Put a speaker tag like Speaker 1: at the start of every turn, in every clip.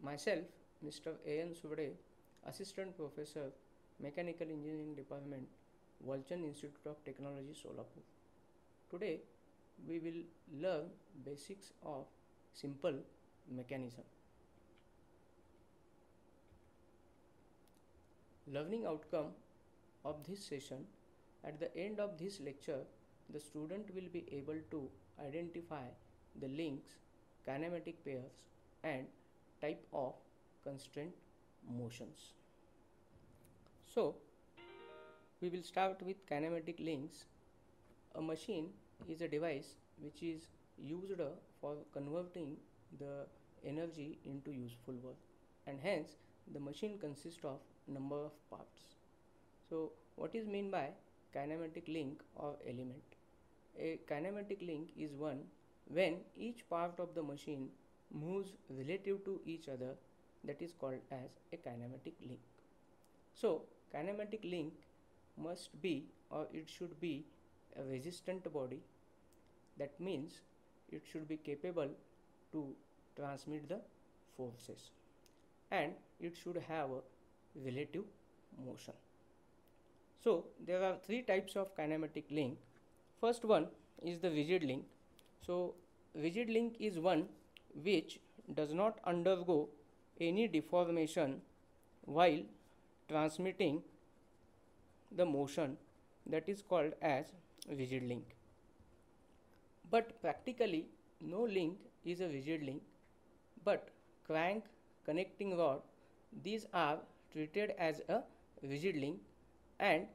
Speaker 1: Myself, Mr. A.N. Surde, Assistant Professor, Mechanical Engineering Department, Walchand Institute of Technology, Solapur. Today, we will learn basics of simple mechanism. Learning outcome of this session: at the end of this lecture, the student will be able to identify the links, kinematic pairs, and type of constraint motions. So, we will start with kinematic links. A machine is a device which is used for converting the energy into useful work, and hence the machine consists of number of parts. So, what is meant by kinematic link or element? A kinematic link is one when each part of the machine moves relative to each other, that is called as a kinematic link. So, kinematic link must be, or it should be, a resistant body. That means it should be capable to transmit the forces, and it should have a relative motion. So, there are three types of kinematic link. First one is the rigid link. So, rigid link is one which does not undergo any deformation while transmitting the motion, that is called as rigid link. But practically no link is a rigid link, but crank, connecting rod, these are treated as a rigid link, and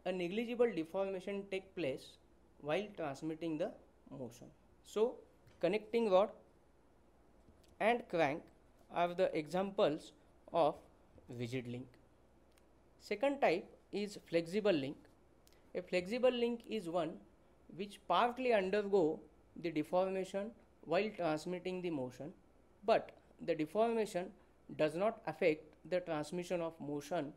Speaker 1: a negligible deformation take place while transmitting the motion. So, connecting rod and crank are the examples of rigid link. Second type is flexible link. A flexible link is one which partly undergo the deformation while transmitting the motion, but the deformation does not affect the transmission of motion.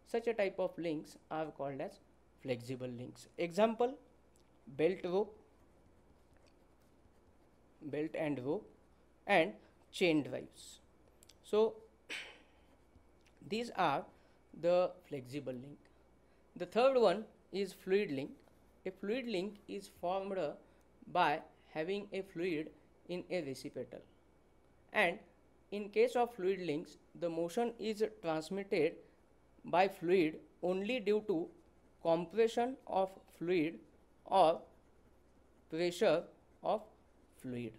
Speaker 1: Such a type of links are called as flexible links. Example: belt and rope, and chain drives. So, these are the flexible link. The third one is fluid link. A fluid link is formed by having a fluid in a reciprocal, and in case of fluid links, the motion is transmitted by fluid only due to compression of fluid or pressure of fluid.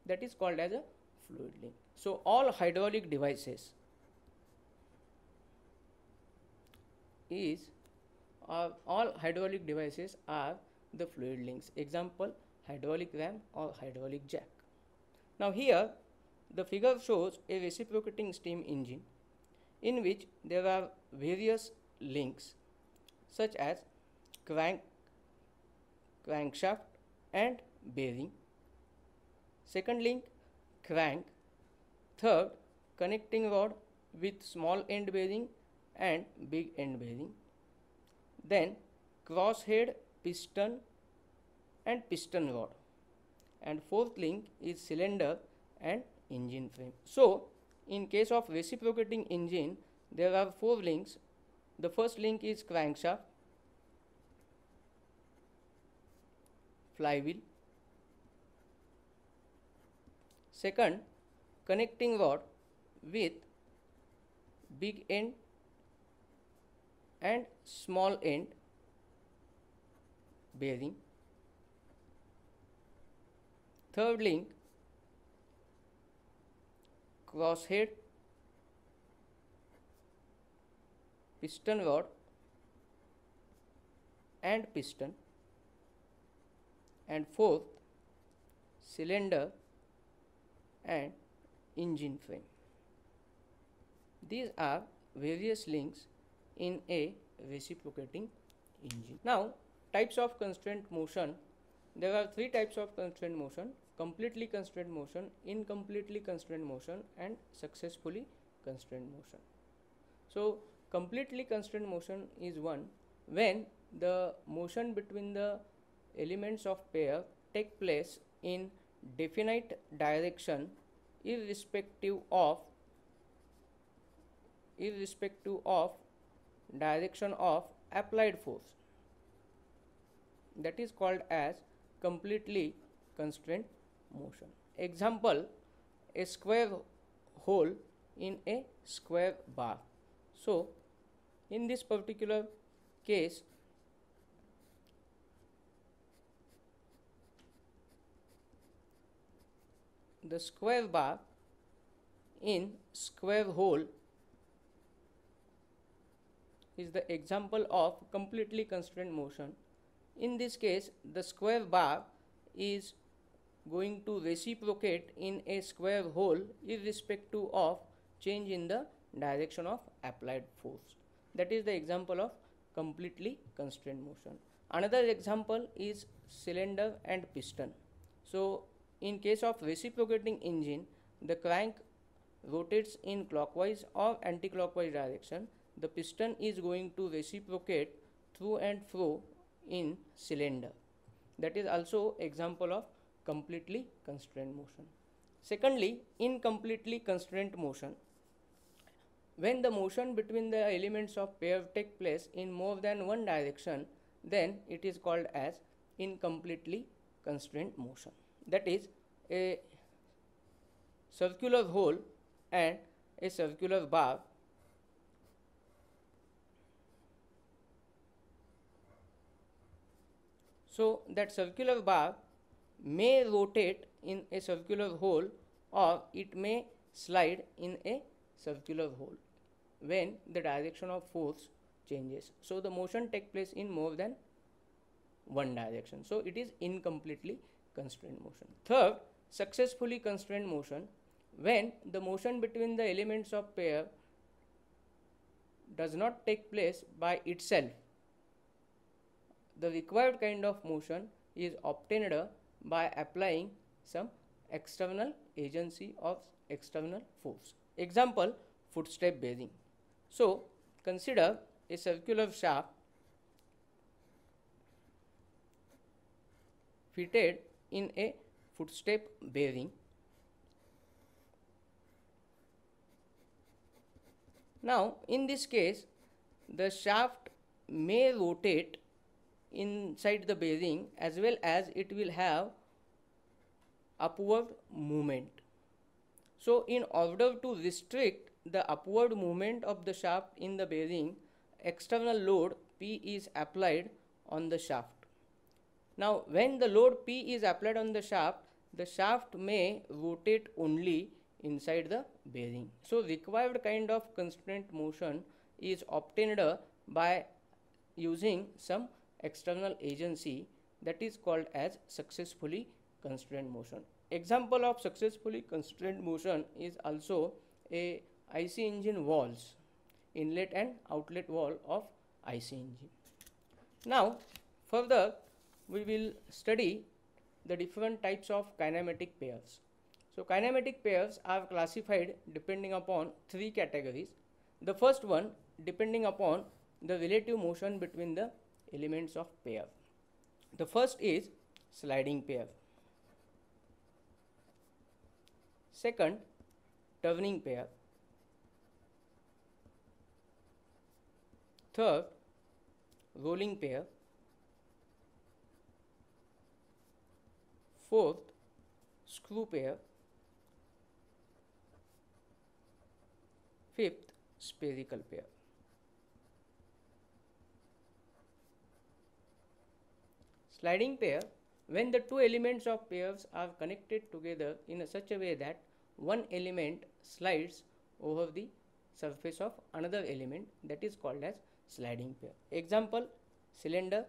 Speaker 1: That is called as a fluid link. So, all hydraulic devices are the fluid links. Example: hydraulic ram or hydraulic jack. Now, here the figure shows a reciprocating steam engine in which there are various links such as crankshaft and bearing. Second link, crank. Third, connecting rod with small end bearing and big end bearing. Then crosshead, piston and piston rod. And fourth link is cylinder and engine frame. So, in case of reciprocating engine, there are four links. The first link is crankshaft, flywheel. Second, connecting rod with big end and small end bearing. Third link, crosshead, piston rod and piston. And fourth, cylinder and engine frame. These are various links in a reciprocating engine. Now, types of constraint motion. There are three types of constraint motion: completely constrained motion, incompletely constrained motion, and successfully constrained motion. So, completely constrained motion is one when the motion between the elements of pair take place in definite direction irrespective of direction of applied force. That is called as completely constrained motion. Example, a square hole in a square bar. So in this particular case, the square bar in square hole is the example of completely constrained motion. In this case, the square bar is going to reciprocate in a square hole irrespective of change in the direction of applied force. That is the example of completely constrained motion. Another example is cylinder and piston. So in case of reciprocating engine, the crank rotates in clockwise or anti-clockwise direction. The piston is going to reciprocate through and fro in cylinder. That is also example of completely constrained motion. Secondly, incompletely constrained motion. When the motion between the elements of pair take place in more than one direction, then it is called as incompletely constrained motion. That is, a circular hole and a circular bar so that circular bar may rotate in a circular hole or it may slide in a circular hole when the direction of force changes. So the motion takes place in more than one direction. So it is incompletely constrained motion. Third, successfully constrained motion. When the motion between the elements of pair does not take place by itself, the required kind of motion is obtained by applying some external agency of external force. Example, footstep bearing. So consider a circular shaft fitted in a footstep bearing. Now in this case, the shaft may rotate inside the bearing as well as it will have upward movement. So in order to restrict the upward movement of the shaft in the bearing, external load P is applied on the shaft. Now when the load P is applied on the shaft may rotate only inside the bearing. So required kind of constraint motion is obtained by using some external agency, that is called as successfully constrained motion. Example of successfully constrained motion is also a IC engine valves, inlet and outlet valve of IC engine. Now further we will study the different types of kinematic pairs. So kinematic pairs are classified depending upon three categories. The first one depending upon the relative motion between the elements of pair. The first is sliding pair. Second, turning pair. Third, rolling pair. Fourth, screw pair. Fifth, spherical pair. Sliding pair, when the two elements of pairs are connected together in such a way that one element slides over the surface of another element, that is called as sliding pair. Example, cylinder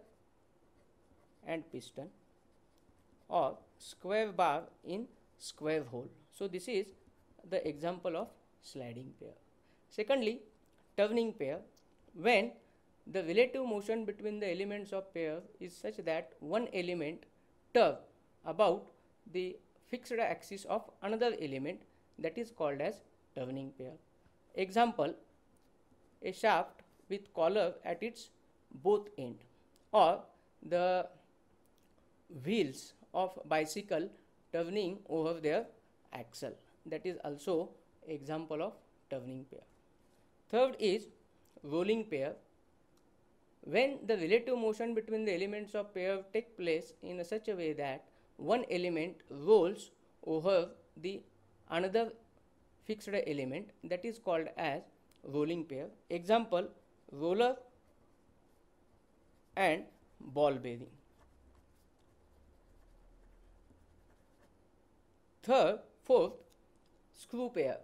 Speaker 1: and piston, or square bar in square hole. So this is the example of sliding pair. Secondly, turning pair, when the relative motion between the elements of pair is such that one element turns about the fixed axis of another element, that is called as turning pair. Example, a shaft with collar at its both end, or the wheels of bicycle turning over their axle. that is also example of turning pair. Third is rolling pair. When the relative motion between the elements of pair take place in such a way that one element rolls over the another fixed element, that is called as rolling pair. Example, roller and ball bearing. Fourth, screw pair.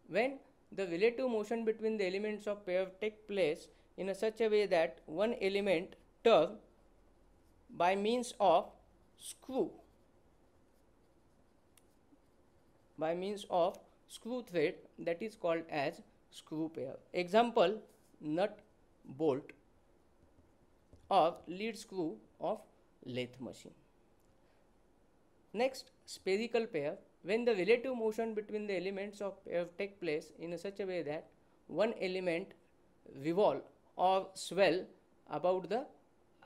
Speaker 1: When the relative motion between the elements of pair take place in such a way that one element turn by means of screw thread, that is called as screw pair. Example, nut bolt or lead screw of lathe machine. Next, spherical pair. When the relative motion between the elements of pair take place in such a way that one element revolve or swell about the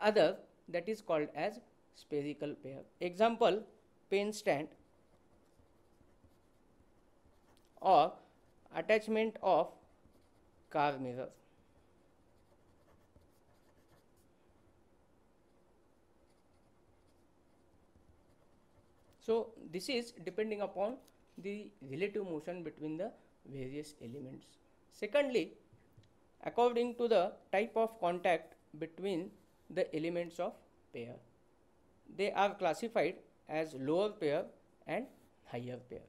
Speaker 1: other, that is called as spherical pair. Example, pen stand or attachment of car mirror. So this is depending upon the relative motion between the various elements. Secondly, according to the type of contact between the elements of pair, they are classified as lower pair and higher pair.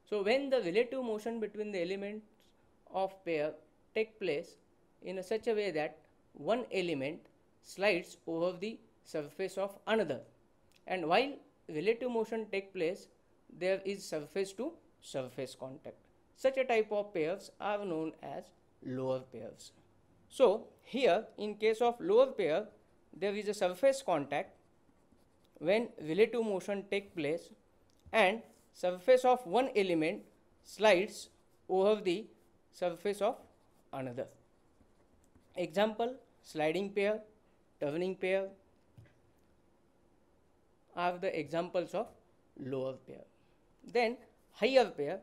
Speaker 1: So when the relative motion between the elements of pair take place in such a way that one element slides over the surface of another, and while relative motion take place, there is surface to surface contact. Such a type of pairs are known as lower pairs. So here in case of lower pair, there is a surface contact when relative motion take place and surface of one element slides over the surface of another. Example, sliding pair, turning pair are the examples of lower pair. Then higher pair.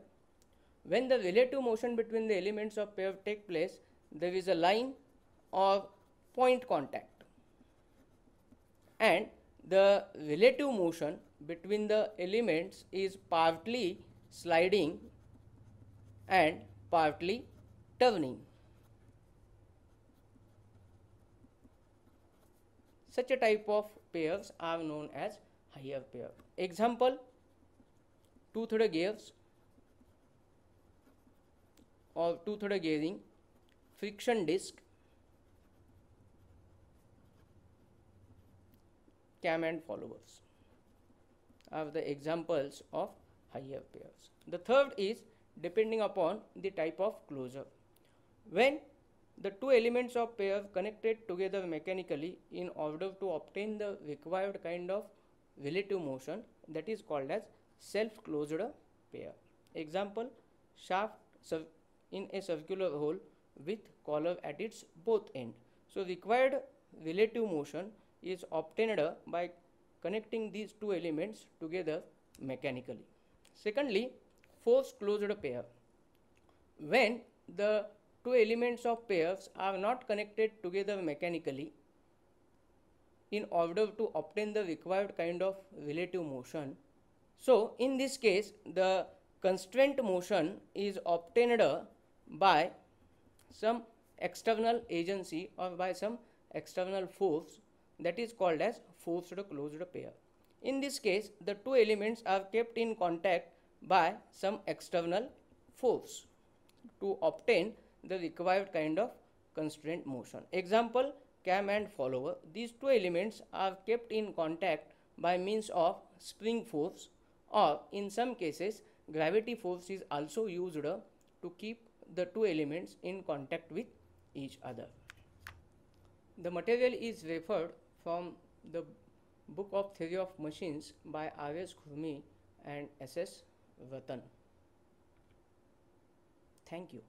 Speaker 1: When the relative motion between the elements of pair take place, there is a line or point contact, and the relative motion between the elements is partly sliding and partly turning. Such a type of pairs are known as higher pair. Example, two-thread gears or two-thread gearing, friction disc, cam and followers are the examples of higher pairs. The third is depending upon the type of closure. When the two elements of pair connected together mechanically in order to obtain the required kind of relative motion, that is called as self-closed pair. Example, shaft in a circular hole with collar at its both ends. So required relative motion is obtained by connecting these two elements together mechanically. Secondly, force closed pair. When the two elements of pairs are not connected together mechanically in order to obtain the required kind of relative motion, so in this case the constraint motion is obtained by some external agency or by some external force, that is called as forced closed pair. In this case, the two elements are kept in contact by some external force to obtain the required kind of constraint motion. Example, cam and follower. These two elements are kept in contact by means of spring force, or in some cases gravity force is also used to keep the two elements in contact with each other. The material is referred from the book of Theory of Machines by R.S. Khurmi and S.S. Ratan. Thank you.